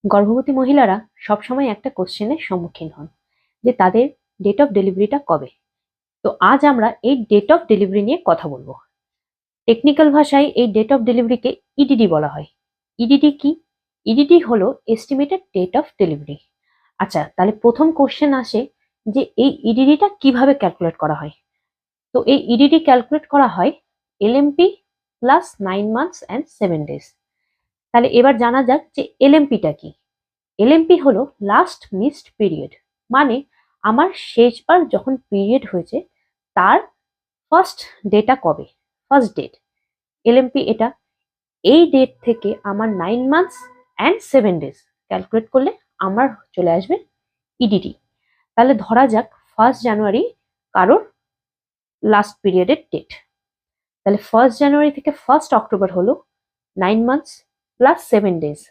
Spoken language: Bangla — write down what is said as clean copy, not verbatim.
গর্ভবতী মহিলারা সবসময় একটা কোশ্চেনের সম্মুখীন হন যে তাদের ডেট অফ ডেলিভারিটা কবে। তো আজ আমরা এই ডেট অফ ডেলিভারি নিয়ে কথা বলবো। টেকনিক্যাল ভাষায় এই ডেট অফ ডেলিভারিকে ইডিডি বলা হয়। ইডিডি কি? ইডিডি হলো এস্টিমেটেড ডেট অফ ডেলিভারি। আচ্ছা, তাহলে প্রথম কোশ্চেন আসে যে এই ইডিডিটা কিভাবে ক্যালকুলেট করা হয়। তো এই ইডিডি ক্যালকুলেট করা হয় LMP plus 9 months and 7 days। তাহলে এবার জানা যাক যে এলএমপিটা কি। এলএমপি হলো লাস্ট মিসড পিরিয়ড, মানে আমার শেষবার যখন পিরিয়ড হয়েছে তার ফার্স্ট ডেটা কবে, ফার্স্ট ডেট। এলএমপি এটা। এই ডেট থেকে আমার 9 months and 7 days ক্যালকুলেট করলে আমার চলে আসবে ইডিডি। তাহলে ধরা যাক 1st জানুয়ারি কারোর লাস্ট পিরিয়ডের ডেট। তাহলে 1st জানুয়ারি থেকে 1st অক্টোবর হলো 9 months প্লাস 7 days,